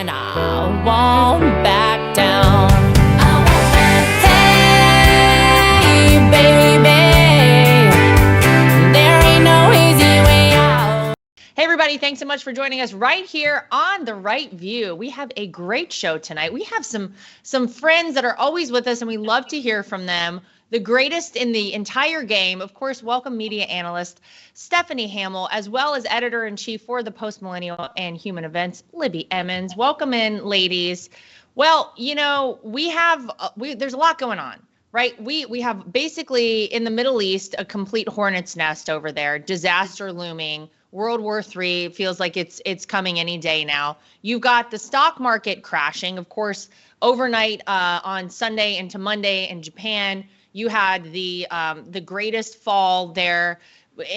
and I won't back down. Hey, baby, there ain't no easy way out. Hey everybody, thanks so much for joining us right here on The Right View. We have a great show tonight. We have some friends that are always with us and we love to hear from them. The greatest in the entire game, of course, welcome media analyst Stephanie Hamill, as well as editor-in-chief for the Post Millennial and Human Events, Libby Emmons. Welcome in, ladies. Well, you know, there's a lot going on. Right. We have basically in the Middle East a complete hornet's nest over there, disaster looming. World War III feels like it's coming any day now. You've got the stock market crashing, of course, overnight on Sunday into Monday in Japan. You had the greatest fall there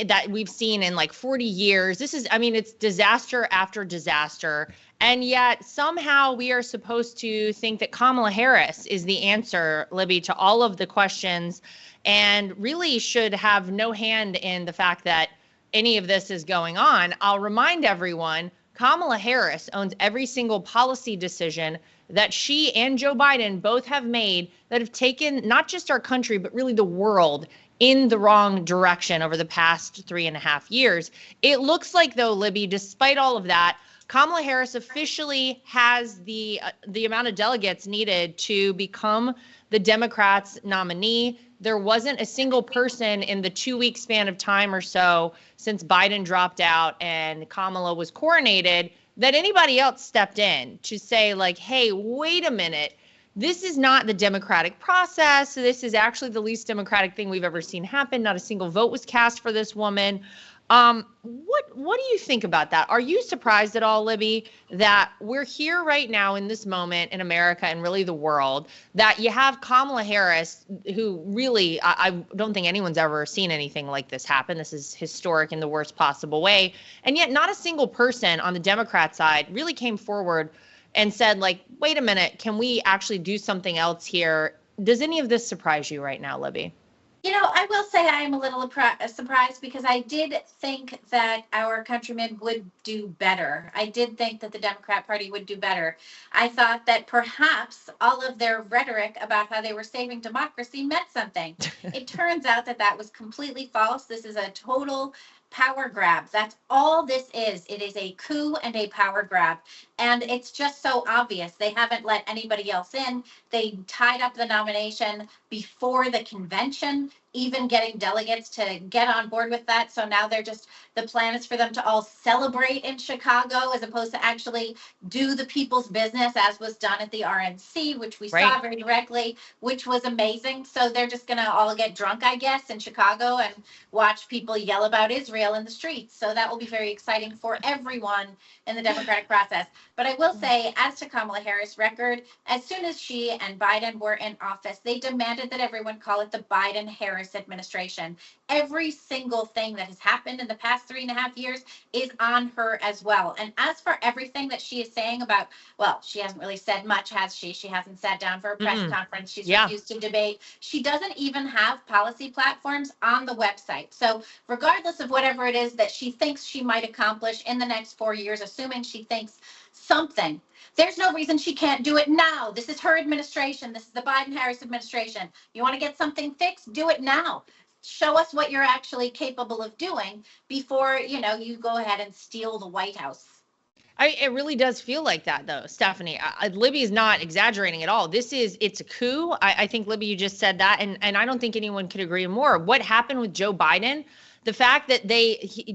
that we've seen in like 40 years. It's disaster after disaster. And yet somehow we are supposed to think that Kamala Harris is the answer, Libby, to all of the questions, and really should have no hand in the fact that any of this is going on. I'll remind everyone, Kamala Harris owns every single policy decision that she and Joe Biden both have made that have taken not just our country, but really the world in the wrong direction over the past 3.5 years. It looks like, though, Libby, despite all of that, Kamala Harris officially has the amount of delegates needed to become the Democrats' nominee. There wasn't a single person in the 2-week span of time or so since Biden dropped out and Kamala was coronated that anybody else stepped in to say, like, hey, wait a minute. This is not the democratic process. This is actually the least democratic thing we've ever seen happen. Not a single vote was cast for this woman. What do you think about that? Are you surprised at all, Libby, that we're here right now in this moment in America and really the world, that you have Kamala Harris, who really, I don't think anyone's ever seen anything like this happen. This is historic in the worst possible way. And yet not a single person on the Democrat side really came forward and said, like, wait a minute, can we actually do something else here? Does any of this surprise you right now, Libby? You know, I will say I am a little surprised because I did think that our countrymen would do better. I did think that the Democrat Party would do better. I thought that perhaps all of their rhetoric about how they were saving democracy meant something. It turns out that that was completely false. This is a total power grab. That's all this is. It is a coup and a power grab. And it's just so obvious. They haven't let anybody else in. They tied up the nomination before the convention, even getting delegates to get on board with that. So now the plan is for them to all celebrate in Chicago as opposed to actually do the people's business as was done at the RNC, which we saw very directly, which was amazing. So they're just going to all get drunk, I guess, in Chicago and watch people yell about Israel in the streets. So that will be very exciting for everyone in the democratic process. But I will say, as to Kamala Harris' record, as soon as she and Biden were in office, they demanded that everyone call it the Biden-Harris administration. Every single thing that has happened in the past 3.5 years is on her as well. And as for everything that she is saying about, well, she hasn't really said much, has she? She hasn't sat down for a press conference. She's refused to debate. She doesn't even have policy platforms on the website. So regardless of whatever it is that she thinks she might accomplish in the next 4 years, assuming she thinks something, there's no reason she can't do it now. This is her administration. This is the Biden-Harris administration. You want to get something fixed? Do it now. Show us what you're actually capable of doing before, you go ahead and steal the White House. It really does feel like that, though, Stephanie. Libby's not exaggerating at all. It's a coup. I think, Libby, you just said that, and I don't think anyone could agree more. What happened with Joe Biden? The fact that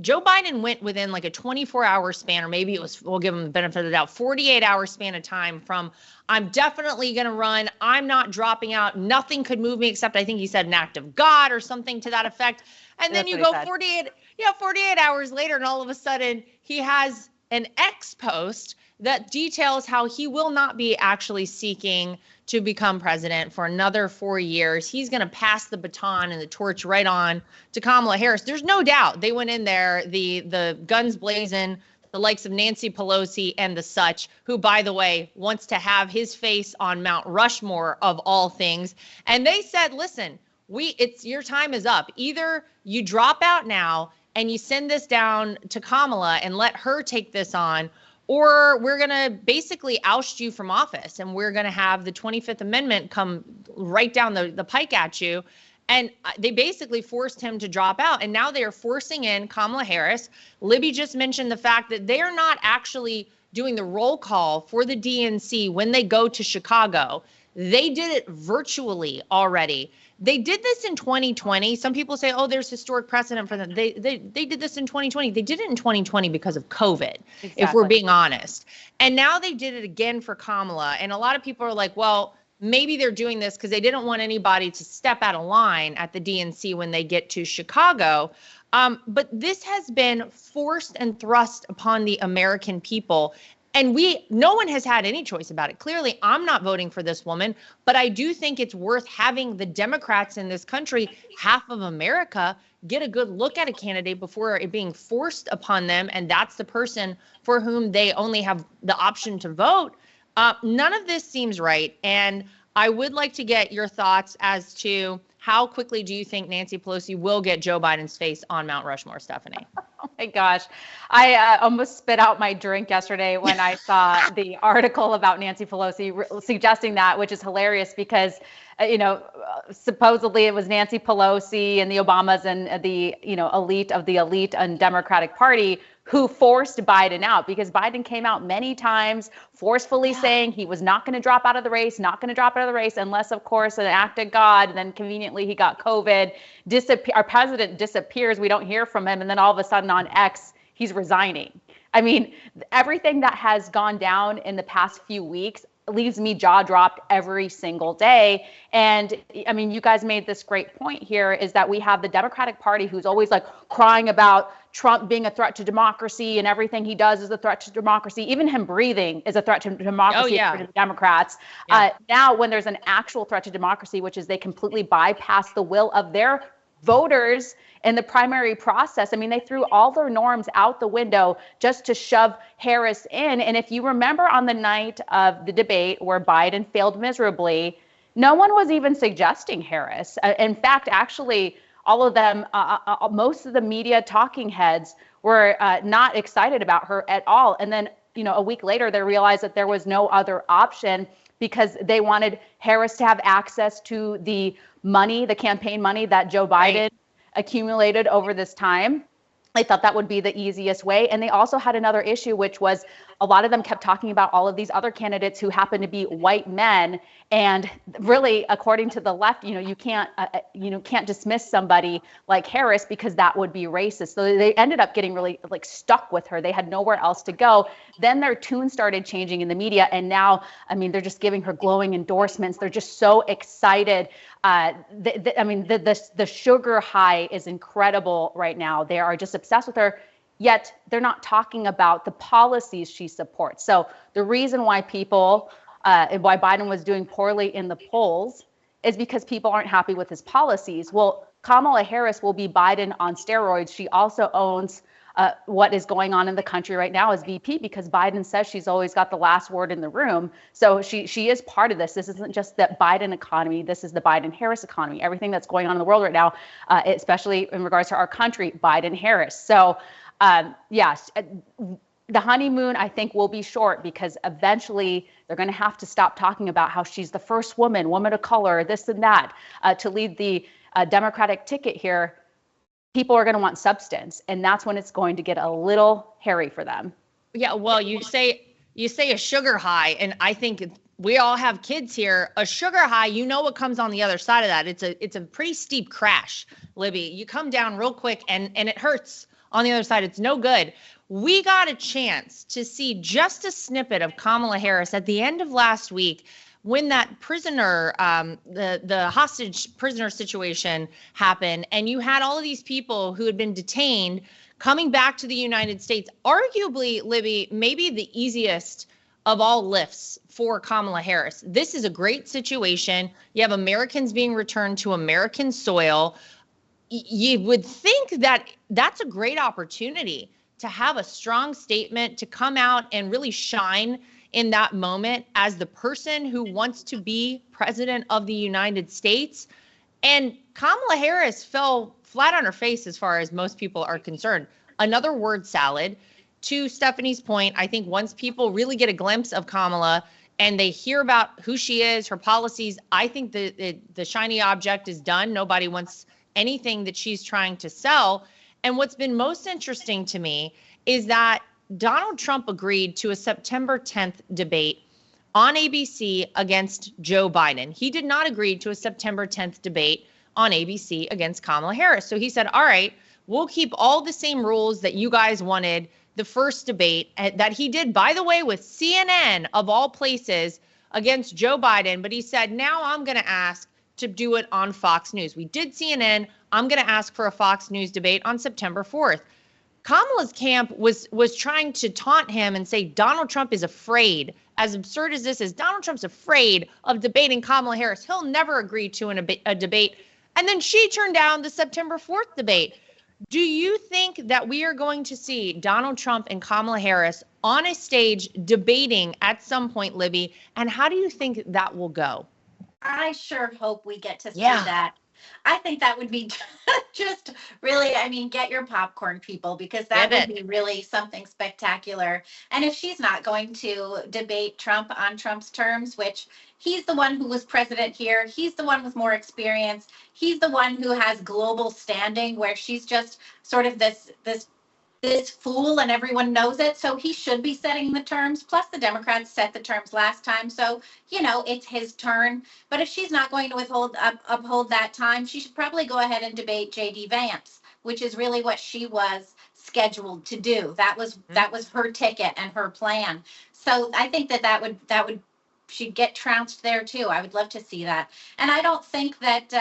Joe Biden went within like a 24-hour span, or maybe we'll give him the benefit of the doubt, 48-hour span of time from I'm definitely going to run, I'm not dropping out, nothing could move me except I think he said an act of God or something to that effect. And then you go 48 hours later, and all of a sudden he has an X post that details how he will not be actually seeking to become president for another 4 years. He's going to pass the baton and the torch right on to Kamala Harris. There's no doubt they went in there, the guns blazing, the likes of Nancy Pelosi and the such, who, by the way, wants to have his face on Mount Rushmore of all things. And they said, listen, your time is up. Either you drop out now and you send this down to Kamala and let her take this on, or we're going to basically oust you from office, and we're going to have the 25th Amendment come right down the pike at you. And they basically forced him to drop out. And now they are forcing in Kamala Harris. Libby just mentioned the fact that they are not actually doing the roll call for the DNC when they go to Chicago. They did it virtually already. They did this in 2020. Some people say, oh, there's historic precedent for them. They did this in 2020. They did it in 2020 because of COVID, if we're being honest. And now they did it again for Kamala. And a lot of people are like, well, maybe they're doing this because they didn't want anybody to step out of line at the DNC when they get to Chicago. But this has been forced and thrust upon the American people. And no one has had any choice about it. Clearly, I'm not voting for this woman, but I do think it's worth having the Democrats in this country, half of America, get a good look at a candidate before it being forced upon them. And that's the person for whom they only have the option to vote. None of this seems right. And I would like to get your thoughts as to how quickly do you think Nancy Pelosi will get Joe Biden's face on Mount Rushmore, Stephanie? Oh my gosh. I almost spit out my drink yesterday when I saw the article about Nancy Pelosi suggesting that, which is hilarious because, supposedly it was Nancy Pelosi and the Obamas and the, elite of the elite and Democratic Party who forced Biden out, because Biden came out many times forcefully saying he was not going to drop out of the race, unless, of course, an act of God. And then conveniently he got COVID. Our president disappears. We don't hear from him. And then all of a sudden on X, he's resigning. I mean, everything that has gone down in the past few weeks leaves me jaw dropped every single day. And I mean, you guys made this great point here, is that we have the Democratic Party who's always like crying about Trump being a threat to democracy and everything he does is a threat to democracy. Even him breathing is a threat to democracy for the Democrats. Now, when there's an actual threat to democracy, which is they completely bypass the will of their voters in the primary process. I mean, they threw all their norms out the window just to shove Harris in. And if you remember on the night of the debate where Biden failed miserably, no one was even suggesting Harris. In fact, actually, all of them, most of the media talking heads were not excited about her at all. And then, a week later, they realized that there was no other option because they wanted Harris to have access to the money, the campaign money that Joe Biden accumulated over this time. They thought that would be the easiest way. And they also had another issue, which was a lot of them kept talking about all of these other candidates who happen to be white men. And really, according to the left, you can't dismiss somebody like Harris because that would be racist. So they ended up getting really stuck with her. They had nowhere else to go. Then their tune started changing in the media. And now, I mean, they're just giving her glowing endorsements. They're just so excited. The sugar high is incredible right now. They are just obsessed with her. Yet they're not talking about the policies she supports. So the reason why why Biden was doing poorly in the polls is because people aren't happy with his policies. Well, Kamala Harris will be Biden on steroids. She also owns what is going on in the country right now as VP because Biden says she's always got the last word in the room. So she is part of this. This isn't just the Biden economy. This is the Biden-Harris economy. Everything that's going on in the world right now, especially in regards to our country, Biden-Harris. So yes, the honeymoon, I think, will be short because eventually they're going to have to stop talking about how she's the first woman of color, this and that, to lead the Democratic ticket here. People are going to want substance, and that's when it's going to get a little hairy for them. Yeah, well, you say a sugar high, and I think we all have kids here. A sugar high, what comes on the other side of that. It's a pretty steep crash, Libby. You come down real quick, and it hurts on the other side. It's no good. We got a chance to see just a snippet of Kamala Harris at the end of last week when that prisoner, the hostage prisoner situation happened, and you had all of these people who had been detained coming back to the United States, arguably, Libby, maybe the easiest of all lifts for Kamala Harris. This is a great situation. You have Americans being returned to American soil. You would think that that's a great opportunity to have a strong statement, to come out and really shine in that moment as the person who wants to be president of the United States. And Kamala Harris fell flat on her face as far as most people are concerned. Another word salad. to Stephanie's point, I think once people really get a glimpse of Kamala and they hear about who she is, her policies, I think the shiny object is done. Nobody wants anything that she's trying to sell. And what's been most interesting to me is that Donald Trump agreed to a September 10th debate on ABC against Joe Biden. He did not agree to a September 10th debate on ABC against Kamala Harris. So he said, all right, we'll keep all the same rules that you guys wanted the first debate that he did, by the way, with CNN of all places against Joe Biden. But he said, now I'm going to ask to do it on Fox News. We did CNN. I'm going to ask for a Fox News debate on September 4th. Kamala's camp was trying to taunt him and say Donald Trump is afraid. As absurd as this is, Donald Trump's afraid of debating Kamala Harris. He'll never agree to a debate. And then she turned down the September 4th debate. Do you think that we are going to see Donald Trump and Kamala Harris on a stage debating at some point, Libby? And how do you think that will go? I sure hope we get to see that. I think that would be just really, I mean, get your popcorn, people, because that would be really something spectacular. And if she's not going to debate Trump on Trump's terms, which he's the one who was president here, he's the one with more experience, he's the one who has global standing, where she's just sort of this fool and everyone knows it. So he should be setting the terms. Plus the Democrats set the terms last time. So, you know, it's his turn. But if she's not going to uphold that time, she should probably go ahead and debate J.D. Vance, which is really what she was scheduled to do. That was her ticket and her plan. So I think that would she'd get trounced there too. I would love to see that. And I don't think that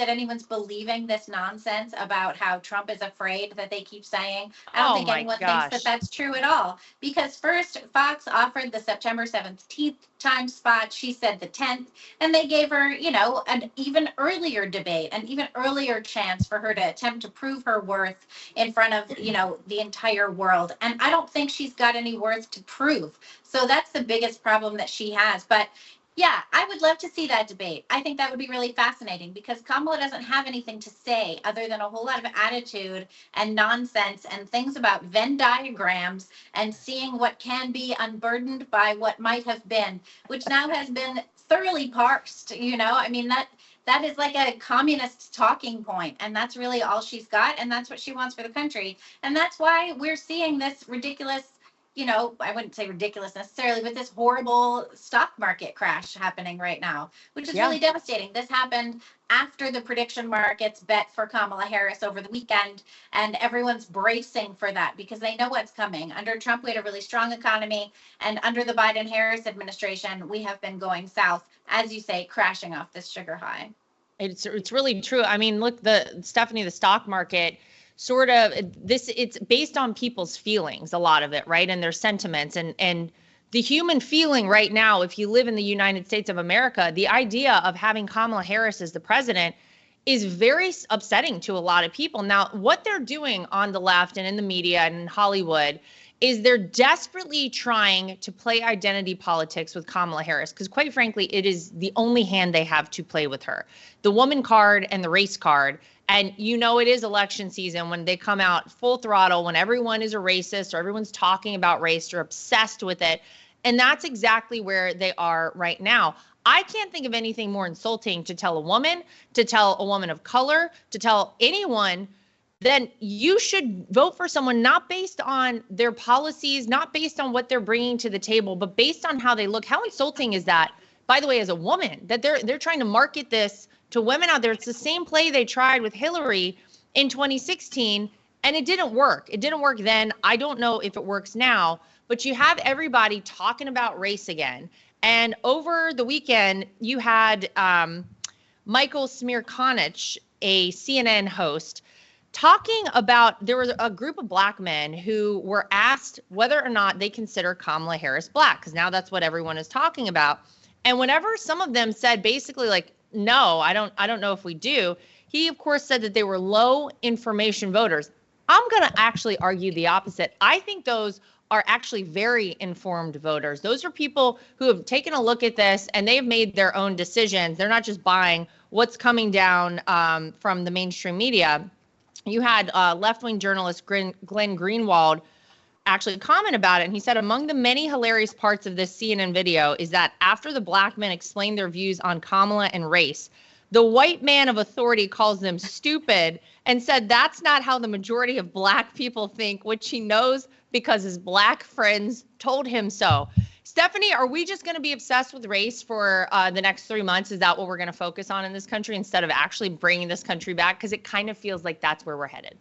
anyone's believing this nonsense about how Trump is afraid that they keep saying. I don't think anyone thinks that that's true at all. Because first, Fox offered the September 17th time spot. She said the 10th, and they gave her, you know, an even earlier debate, an even earlier chance for her to attempt to prove her worth in front of, you know, the entire world. And I don't think she's got any worth to prove. So that's the biggest problem that she has. But yeah, I would love to see that debate. I think that would be really fascinating because Kamala doesn't have anything to say other than a whole lot of attitude and nonsense and things about Venn diagrams and seeing what can be unburdened by what might have been, which now has been thoroughly parsed. You know, I mean, that is like a communist talking point, and that's really all she's got, and that's what she wants for the country. And that's why we're seeing this ridiculous, you know, I wouldn't say ridiculous necessarily, but this horrible stock market crash happening right now, which is really devastating. This happened after the prediction markets bet for Kamala Harris over the weekend, and everyone's bracing for that because they know what's coming. Under Trump, we had a really strong economy, and under the Biden-Harris administration, we have been going south, as you say, crashing off this sugar high. It's really true. I mean, look, Stephanie, the stock market, sort of it's based on people's feelings, a lot of it, right? And their sentiments and the human feeling right now, if you live in the United States of America, the idea of having Kamala Harris as the president is very upsetting to a lot of people. Now, what they're doing on the left and in the media and in Hollywood is they're desperately trying to play identity politics with Kamala Harris, because quite frankly, it is the only hand they have to play with her. The woman card and the race card. And you know it is election season when they come out full throttle, when everyone is a racist or everyone's talking about race or obsessed with it. And that's exactly where they are right now. I can't think of anything more insulting to tell a woman of color, to tell anyone then you should vote for someone not based on their policies, not based on what they're bringing to the table, but based on how they look. How insulting is that, by the way, as a woman, that they're trying to market this to women out there? It's the same play they tried with Hillary in 2016, and it didn't work. It didn't work then. I don't know if it works now, but you have everybody talking about race again. And over the weekend, you had Michael Smirkanich, a CNN host, talking about, there was a group of black men who were asked whether or not they consider Kamala Harris black, because now that's what everyone is talking about. And whenever some of them said basically like, no, I don't know if we do, he of course said that they were low information voters. I'm going to actually argue the opposite. I think those are actually very informed voters. Those are people who have taken a look at this and they've made their own decisions. They're not just buying what's coming down from the mainstream media. You had left-wing journalist Glenn Greenwald actually comment about it. And he said, among the many hilarious parts of this CNN video is that after the black men explained their views on Kamala and race, the white man of authority calls them stupid and said that's not how the majority of black people think, which he knows because his black friends told him so. Stephanie, are we just going to be obsessed with race for the next 3 months? Is that what we're going to focus on in this country instead of actually bringing this country back? Because it kind of feels like that's where we're headed.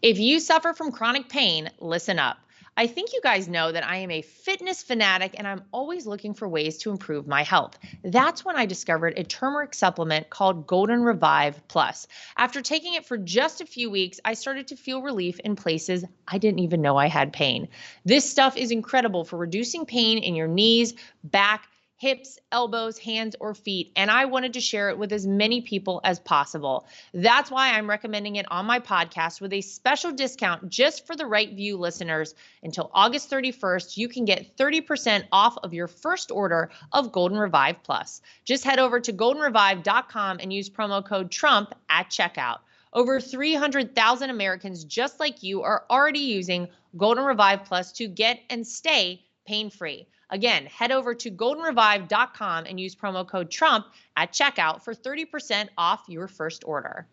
If you suffer from chronic pain, listen up. I think you guys know that I am a fitness fanatic and I'm always looking for ways to improve my health. That's when I discovered a turmeric supplement called Golden Revive Plus. After taking it for just a few weeks, I started to feel relief in places I didn't even know I had pain. This stuff is incredible for reducing pain in your knees, back, hips, elbows, hands, or feet, and I wanted to share it with as many people as possible. That's why I'm recommending it on my podcast with a special discount just for the Right View listeners. Until August 31st, you can get 30% off of your first order of Golden Revive Plus. Just head over to goldenrevive.com and use promo code Trump at checkout. Over 300,000 Americans just like you are already using Golden Revive Plus to get and stay pain-free. Again, head over to goldenrevive.com and use promo code Trump at checkout for 30% off your first order.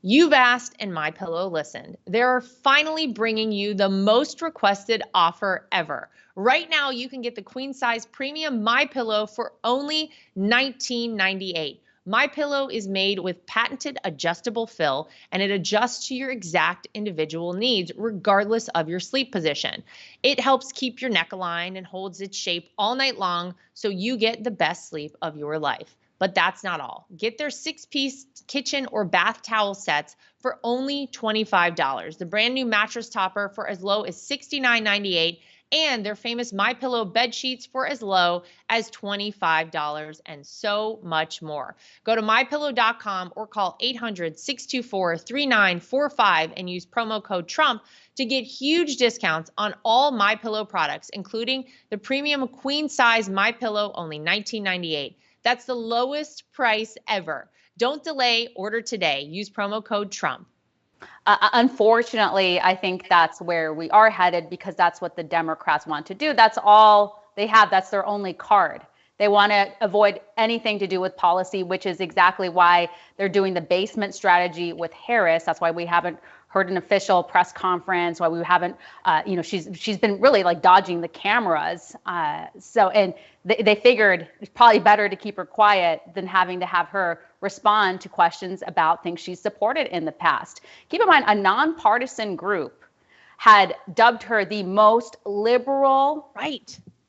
You've asked and MyPillow listened. They're finally bringing you the most requested offer ever. Right now, you can get the queen size premium MyPillow for only $19.98. MyPillow is made with patented adjustable fill, and it adjusts to your exact individual needs regardless of your sleep position. It helps keep your neck aligned and holds its shape all night long so you get the best sleep of your life. But that's not all. Get their 6-piece kitchen or bath towel sets for only $25. The brand new mattress topper for as low as $69.98. And their famous MyPillow bed sheets for as low as $25 and so much more. Go to MyPillow.com or call 800-624-3945 and use promo code Trump to get huge discounts on all MyPillow products, including the premium queen size MyPillow, only $19.98. That's the lowest price ever. Don't delay, order today. Use promo code Trump. Unfortunately, I think that's where we are headed because that's what the Democrats want to do. That's all they have. That's their only card. They want to avoid anything to do with policy, which is exactly why they're doing the basement strategy with Harris. That's why we haven't heard an official press conference, why we haven't, she's been really like dodging the cameras. And they figured it's probably better to keep her quiet than having to have her respond to questions about things she's supported in the past. Keep in mind, a nonpartisan group had dubbed her the most liberal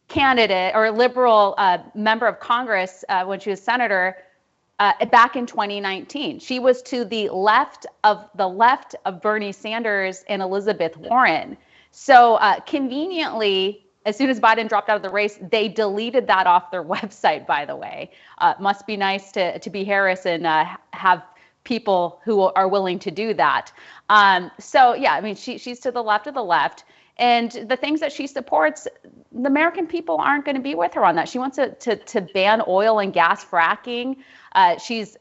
candidate or liberal member of Congress when she was senator back in 2019. She was to the left of Bernie Sanders and Elizabeth Warren. So conveniently, as soon as Biden dropped out of the race, they deleted that off their website, by the way. Must be nice to be Harris and have people who are willing to do that. So yeah, I mean, she's to the left of the left. And the things that she supports, the American people aren't going to be with her on that. She wants to ban oil and gas fracking. She's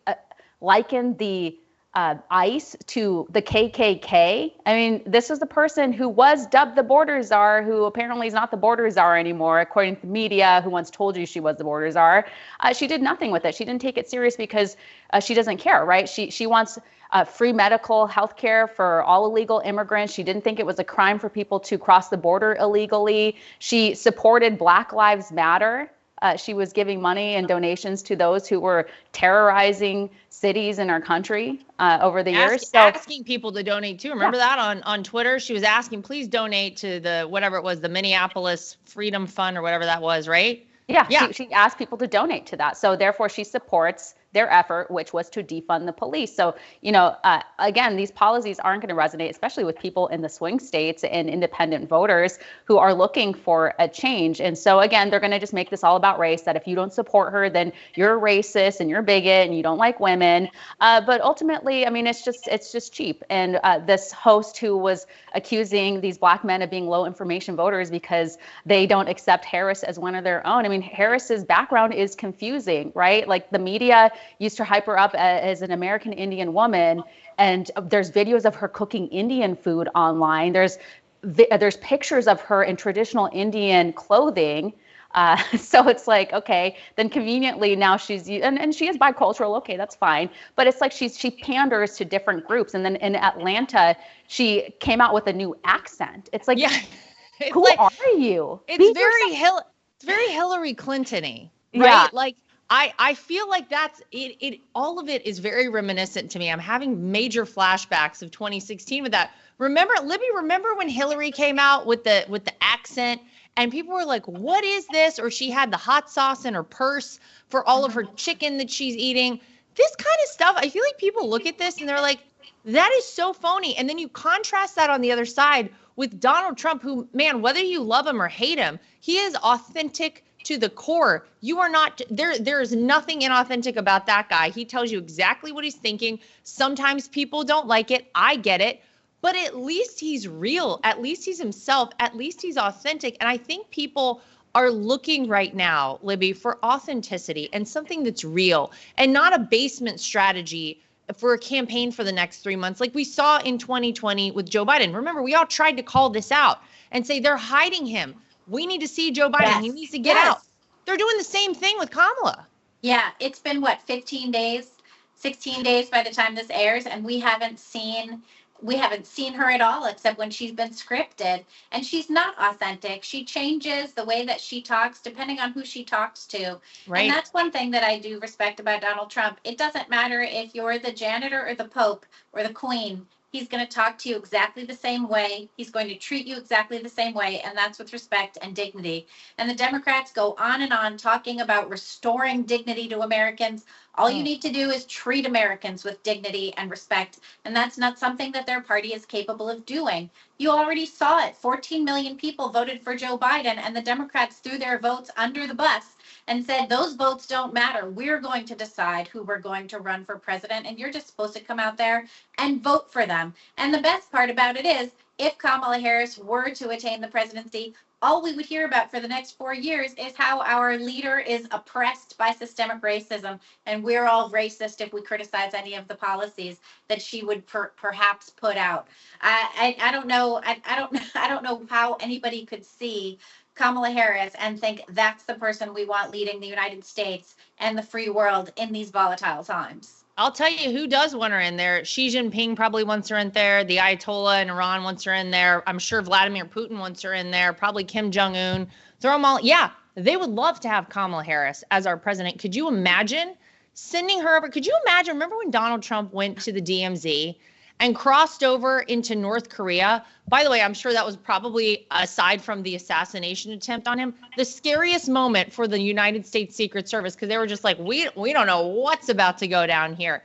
likened the ICE to the KKK. I mean, this is the person who was dubbed the border czar, who apparently is not the border czar anymore, according to the media, who once told you she was the border czar. She did nothing with it. She didn't take it serious because she doesn't care, right? She wants free medical health care for all illegal immigrants. She didn't think it was a crime for people to cross the border illegally. She supported Black Lives Matter. She was giving money and donations to those who were terrorizing cities in our country over the years. Asking people to donate too. Remember that on Twitter? She was asking, please donate to the, whatever it was, the Minneapolis Freedom Fund or whatever that was, right? Yeah. She asked people to donate to that. So therefore she supports their effort, which was to defund the police. So, again, these policies aren't going to resonate, especially with people in the swing states and independent voters who are looking for a change. And so, again, they're going to just make this all about race, that if you don't support her, then you're a racist and you're a bigot and you don't like women. But ultimately, I mean, it's just cheap. And this host who was accusing these Black men of being low information voters because they don't accept Harris as one of their own. I mean, Harris's background is confusing, right? Like the media used to hype her up as an American Indian woman, and there's videos of her cooking Indian food online. There's there's pictures of her in traditional Indian clothing. So it's like, okay, then conveniently now and she is bicultural. Okay, that's fine. But it's like she panders to different groups. And then in Atlanta, she came out with a new accent. It's like, Yeah. It's who like, are you? it's Be very yourself. It's very Hillary Clinton-y, Yeah. right? Like I feel like that's it. All of it is very reminiscent to me. I'm having major flashbacks of 2016 with that. Remember, Libby, remember when Hillary came out with the accent and people were like, what is this? Or she had the hot sauce in her purse for all of her chicken that she's eating. This kind of stuff, I feel like people look at this and they're like, that is so phony. And then you contrast that on the other side with Donald Trump, who, man, whether you love him or hate him, he is authentic to the core. You are not there. There is nothing inauthentic about that guy. He tells you exactly what he's thinking. Sometimes people don't like it. I get it. But at least he's real. At least he's himself. At least he's authentic. And I think people are looking right now, Libby, for authenticity and something that's real and not a basement strategy for a campaign for the next 3 months, like we saw in 2020 with Joe Biden. Remember, we all tried to call this out and say they're hiding him. We need to see Joe Biden. Yes. He needs to get out. They're doing the same thing with Kamala. Yeah, it's been what, 15 days, 16 days by the time this airs, and we haven't seen her at all except when she's been scripted, and she's not authentic. She changes the way that she talks depending on who she talks to. Right. And that's one thing that I do respect about Donald Trump. It doesn't matter if you're the janitor or the Pope or the Queen. He's going to talk to you exactly the same way. He's going to treat you exactly the same way, and that's with respect and dignity. And the Democrats go on and on talking about restoring dignity to Americans. All you need to do is treat Americans with dignity and respect, and that's not something that their party is capable of doing. You already saw it. 14 million people voted for Joe Biden, and the Democrats threw their votes under the bus and said, those votes don't matter. We're going to decide who we're going to run for president, and you're just supposed to come out there and vote for them. And the best part about it is, if Kamala Harris were to attain the presidency, all we would hear about for the next 4 years is how our leader is oppressed by systemic racism, and we're all racist if we criticize any of the policies that she would perhaps put out. I don't know. I don't know how anybody could see Kamala Harris and think that's the person we want leading the United States and the free world in these volatile times. I'll tell you who does want her in there. Xi Jinping probably wants her in there. The Ayatollah in Iran wants her in there. I'm sure Vladimir Putin wants her in there. Probably Kim Jong-un. Throw them all. Yeah, they would love to have Kamala Harris as our president. Could you imagine sending her over? Could you imagine? Remember when Donald Trump went to the DMZ and crossed over into North Korea? By the way, I'm sure that was probably, aside from the assassination attempt on him, the scariest moment for the United States Secret Service, because they were just like, we don't know what's about to go down here.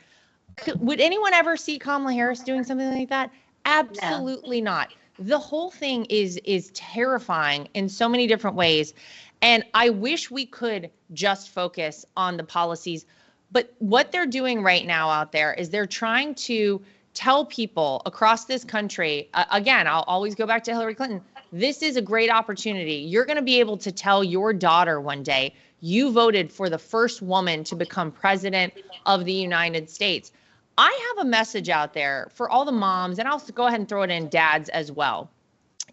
Would anyone ever see Kamala Harris doing something like that? Absolutely not. The whole thing is terrifying in so many different ways. And I wish we could just focus on the policies. But what they're doing right now out there is they're trying to tell people across this country, again, I'll always go back to Hillary Clinton, this is a great opportunity. You're going to be able to tell your daughter one day, you voted for the first woman to become president of the United States. I have a message out there for all the moms, and I'll go ahead and throw it in dads as well.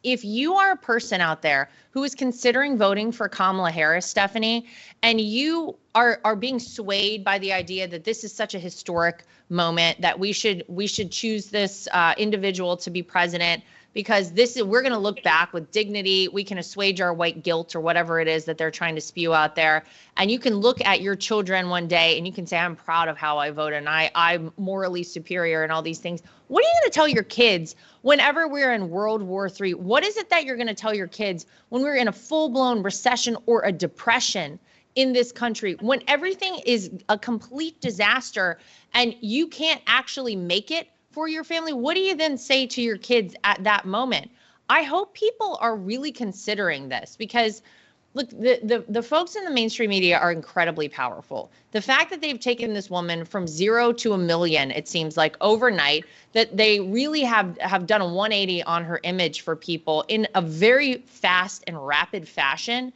If you are a person out there who is considering voting for Kamala Harris, Stephanie, and you are being swayed by the idea that this is such a historic moment that we should choose this individual to be president, because we're going to look back with dignity. We can assuage our white guilt or whatever it is that they're trying to spew out there. And you can look at your children one day and you can say, I'm proud of how I voted and I'm morally superior and all these things. What are you going to tell your kids whenever we're in World War III? What is it that you're going to tell your kids when we're in a full-blown recession or a depression in this country, when everything is a complete disaster and you can't actually make it for your family? What do you then say to your kids at that moment? I hope people are really considering this, because look, the folks in the mainstream media are incredibly powerful. The fact that they've taken this woman from 0 to 1 million, it seems like overnight, that they really have done a 180 on her image for people in a very fast and rapid fashion.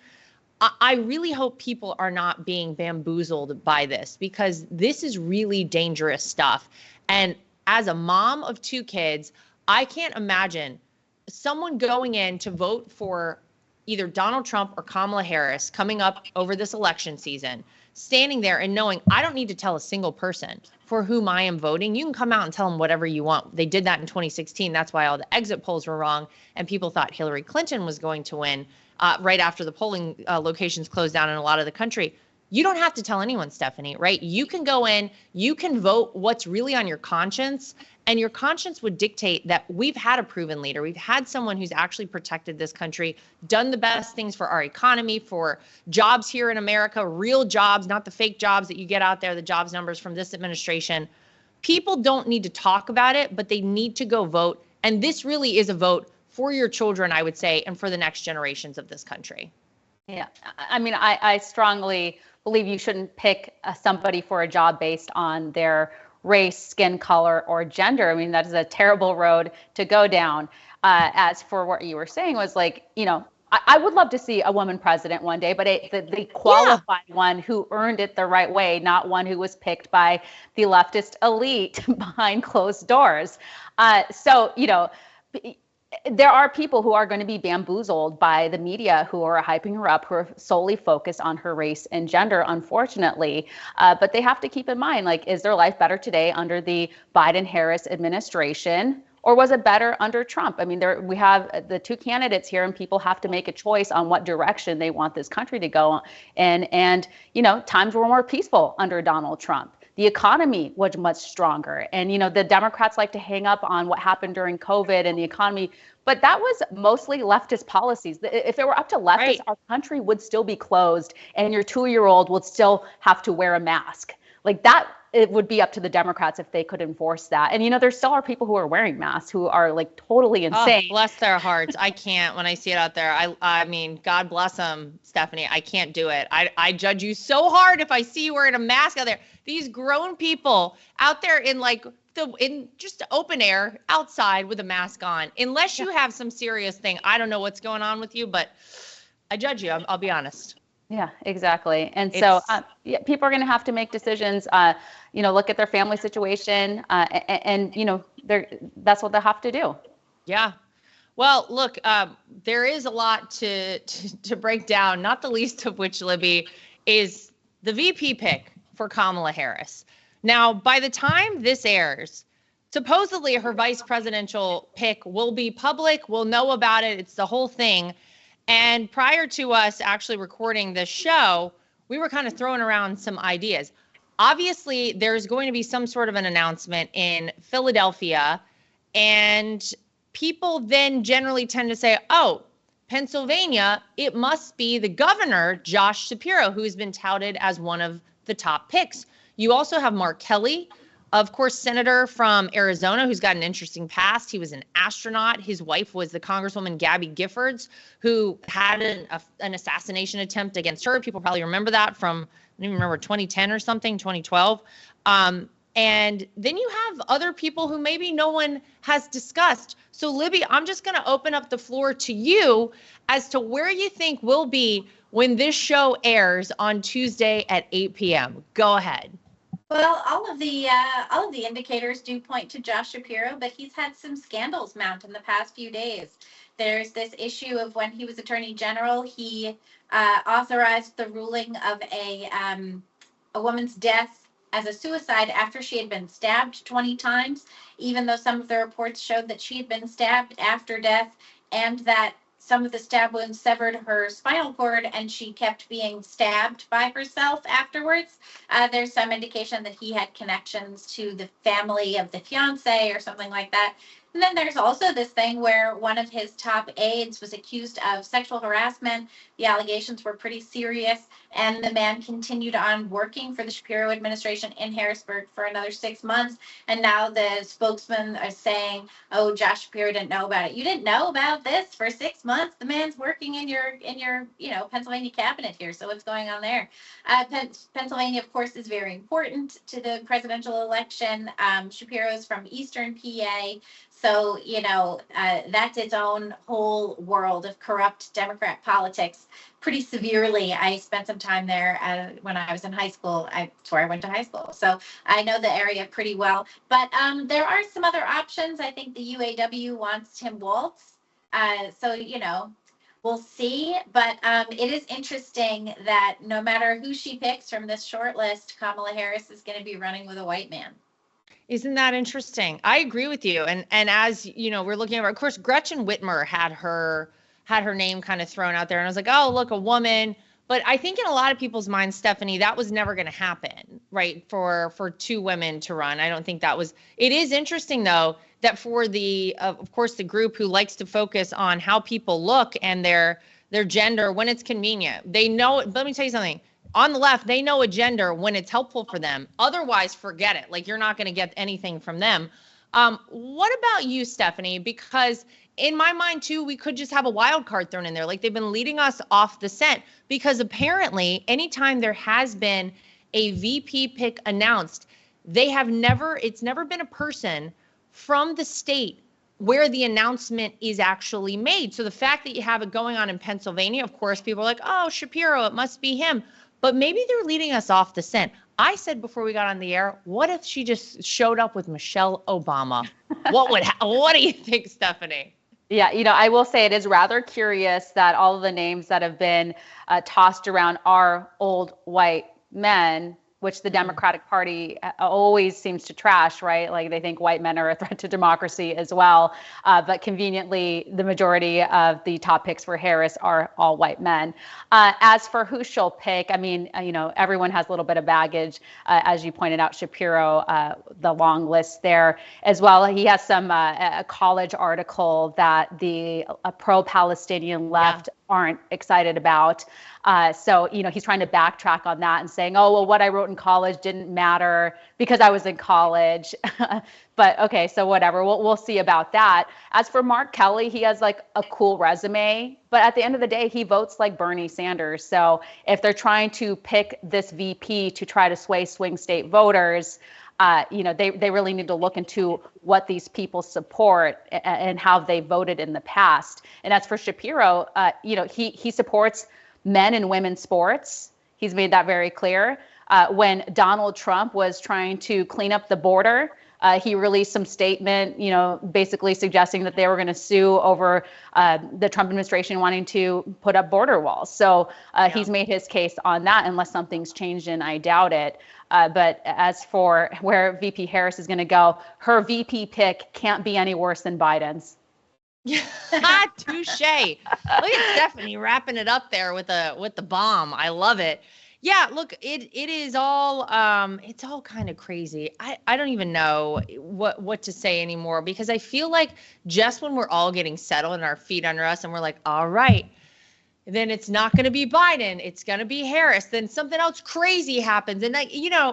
I really hope people are not being bamboozled by this, because this is really dangerous stuff. And as a mom of 2 kids, I can't imagine someone going in to vote for either Donald Trump or Kamala Harris coming up over this election season, standing there and knowing I don't need to tell a single person for whom I am voting. You can come out and tell them whatever you want. They did that in 2016. That's why all the exit polls were wrong. And people thought Hillary Clinton was going to win right after the polling locations closed down in a lot of the country. You don't have to tell anyone, Stephanie, right? You can go in, you can vote what's really on your conscience, and your conscience would dictate that we've had a proven leader. We've had someone who's actually protected this country, done the best things for our economy, for jobs here in America, real jobs, not the fake jobs that you get out there, the jobs numbers from this administration. People don't need to talk about it, but they need to go vote. And this really is a vote for your children, I would say, and for the next generations of this country. Yeah, I mean, I strongly believe you shouldn't pick somebody for a job based on their race, skin color, or gender. I mean, that is a terrible road to go down. As for what you were saying was like, you know, I would love to see a woman president one day, but the qualified one who earned it the right way, not one who was picked by the leftist elite behind closed doors. So, you know, there are people who are going to be bamboozled by the media who are hyping her up, who are solely focused on her race and gender, unfortunately. But they have to keep in mind, like, is their life better today under the Biden-Harris administration, or was it better under Trump? I mean, we have the two candidates here, and people have to make a choice on what direction they want this country to go. And you know, times were more peaceful under Donald Trump. The economy was much stronger. And, you know, the Democrats like to hang up on what happened during COVID and the economy, but that was mostly leftist policies. If it were up to leftists, Right. Our country would still be closed and your 2-year-old would still have to wear a mask. Like that, it would be up to the Democrats if they could enforce that. And, you know, there still are people who are wearing masks who are like totally insane. Oh, bless their hearts. I can't when I see it out there. I mean, God bless them, Stephanie. I can't do it. I judge you so hard if I see you wearing a mask out there. These grown people out there in like in just open air outside with a mask on, unless you have some serious thing. I don't know what's going on with you, but I judge you. I'll be honest. Yeah, exactly. And so yeah, people are going to have to make decisions, you know, look at their family situation, and you know, that's what they have to do. Yeah. Well, look, there is a lot to break down, not the least of which, Libby, is the VP pick for Kamala Harris. Now, by the time this airs, supposedly her vice presidential pick will be public. We'll know about it. It's the whole thing. And prior to us actually recording this show, we were kind of throwing around some ideas. Obviously, there's going to be some sort of an announcement in Philadelphia, and people then generally tend to say, oh, Pennsylvania, it must be the governor, Josh Shapiro, who's been touted as one of the top picks. You also have Mark Kelly, of course, senator from Arizona, who's got an interesting past. He was an astronaut. His wife was the Congresswoman Gabby Giffords, who had an assassination attempt against her. People probably remember that from, I don't even remember, 2010 or something, 2012. And then you have other people who maybe no one has discussed. So, Libby, I'm just going to open up the floor to you as to where you think we'll be when this show airs on Tuesday at 8 p.m. Go ahead. Well, all of the indicators do point to Josh Shapiro, but he's had some scandals mount in the past few days. There's this issue of when he was Attorney General, he authorized the ruling of a woman's death as a suicide after she had been stabbed 20 times, even though some of the reports showed that she had been stabbed after death and that some of the stab wounds severed her spinal cord and she kept being stabbed by herself afterwards. There's some indication that he had connections to the family of the fiance or something like that. And then there's also this thing where one of his top aides was accused of sexual harassment. The allegations were pretty serious, and the man continued on working for the Shapiro administration in Harrisburg for another 6 months. And now the spokesman are saying, "Oh, Josh Shapiro didn't know about it." You didn't know about this for 6 months? The man's working in your Pennsylvania cabinet here. So what's going on there? Pennsylvania, of course, is very important to the presidential election. Shapiro's from Eastern PA. So, that's its own whole world of corrupt Democrat politics pretty severely. I spent some time there when I was in high school. That's where I went to high school. So I know the area pretty well. But there are some other options. I think the UAW wants Tim Walz So, we'll see. But it is interesting that no matter who she picks from this short list, Kamala Harris is going to be running with a white man. Isn't that interesting? I agree with you. And as you know, we're looking at, of course, Gretchen Whitmer had her name kind of thrown out there, and I was like, oh, look, a woman. But I think in a lot of people's minds, Stephanie, that was never going to happen, right? For two women to run. I don't think that was. It is interesting though that for the of course the group who likes to focus on how people look and their gender when it's convenient. They know. Let me tell you something. On the left, they know a gender when it's helpful for them. Otherwise, forget it. Like, you're not going to get anything from them. What about you, Stephanie? Because in my mind, too, we could just have a wild card thrown in there. Like, they've been leading us off the scent because apparently anytime there has been a VP pick announced, it's never been a person from the state where the announcement is actually made. So the fact that you have it going on in Pennsylvania, of course, people are like, oh, Shapiro, it must be him. But maybe they're leading us off the scent. I said before we got on the air, what if she just showed up with Michelle Obama? What do you think, Stephanie? Yeah, I will say it is rather curious that all of the names that have been tossed around are old white men, which the Democratic Party always seems to trash, right? Like, they think white men are a threat to democracy as well. But conveniently, the majority of the top picks for Harris are all white men. As for who she'll pick, I mean, everyone has a little bit of baggage. As you pointed out, Shapiro, the long list there as well. He has some a college article that the pro-Palestinian left aren't excited about. So, he's trying to backtrack on that and saying, oh, well, what I wrote in college didn't matter because I was in college. But okay, so whatever, we'll see about that. As for Mark Kelly, he has like a cool resume, but at the end of the day, he votes like Bernie Sanders. So if they're trying to pick this VP to try to sway swing state voters, they really need to look into what these people support and how they voted in the past. And as for Shapiro, he supports men and women's sports. He's made that very clear. When Donald Trump was trying to clean up the border, he released some statement, basically suggesting that they were going to sue over the Trump administration wanting to put up border walls. So he's made his case on that, unless something's changed, and I doubt it. But as for where VP Harris is going to go, her VP pick can't be any worse than Biden's. Touche. Look at Stephanie wrapping it up there with the bomb. I love it. Yeah, look, it is all it's all kind of crazy. I don't even know what to say anymore, because I feel like just when we're all getting settled and our feet under us and we're like, all right, then it's not going to be Biden, it's going to be Harris, then something else crazy happens. And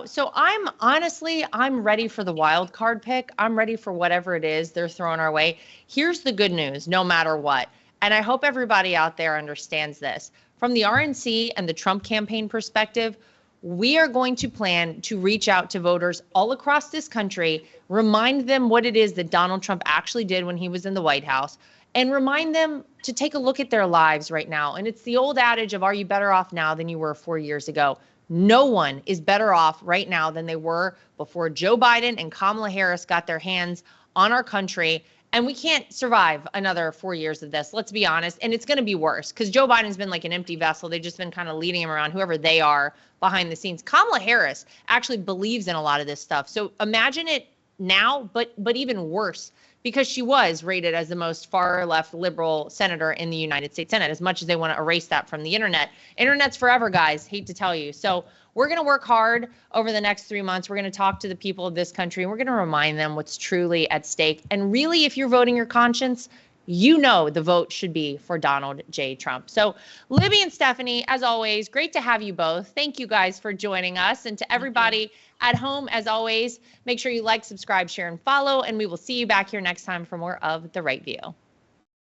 so I'm ready for the wild card pick. I'm ready for whatever it is they're throwing our way. Here's the good news, no matter what. And I hope everybody out there understands this. From the RNC and the Trump campaign perspective, we are going to plan to reach out to voters all across this country, remind them what it is that Donald Trump actually did when he was in the White House, and remind them to take a look at their lives right now. And it's the old adage of, are you better off now than you were 4 years ago? No one is better off right now than they were before Joe Biden and Kamala Harris got their hands on our country. And we can't survive another 4 years of this, let's be honest. And it's going to be worse because Joe Biden's been like an empty vessel. They've just been kind of leading him around, whoever they are behind the scenes. Kamala Harris actually believes in a lot of this stuff. So imagine it now, but even worse, because she was rated as the most far left liberal senator in the United States Senate, as much as they want to erase that from the internet. Internet's forever, guys. Hate to tell you. So we're going to work hard over the next 3 months. We're going to talk to the people of this country, and we're going to remind them what's truly at stake. And really, if you're voting your conscience, the vote should be for Donald J. Trump. So Libby and Stephanie, as always, great to have you both. Thank you guys for joining us. And to everybody at home, as always, make sure you like, subscribe, share, and follow. And we will see you back here next time for more of The Right View.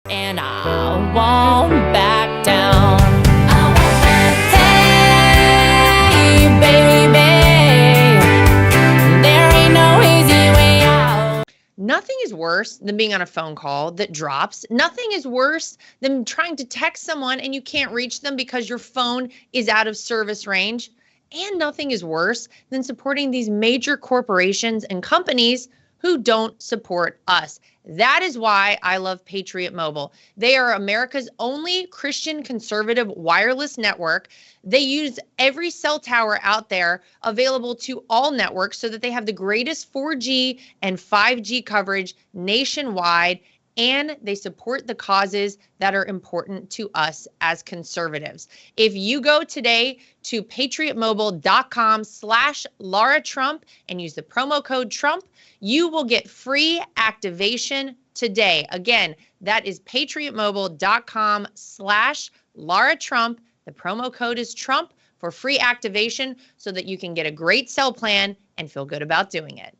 And I won't back down. Hey, baby, there ain't no easy way out. Nothing is worse than being on a phone call that drops. Nothing is worse than trying to text someone and you can't reach them because your phone is out of service range. And nothing is worse than supporting these major corporations and companies who don't support us. That is why I love Patriot Mobile. They are America's only Christian conservative wireless network. They use every cell tower out there available to all networks so that they have the greatest 4G and 5G coverage nationwide, and they support the causes that are important to us as conservatives. If you go today to patriotmobile.com/Lara Trump and use the promo code Trump, you will get free activation today. Again, that is patriotmobile.com/Lara Trump. The promo code is Trump for free activation so that you can get a great cell plan and feel good about doing it.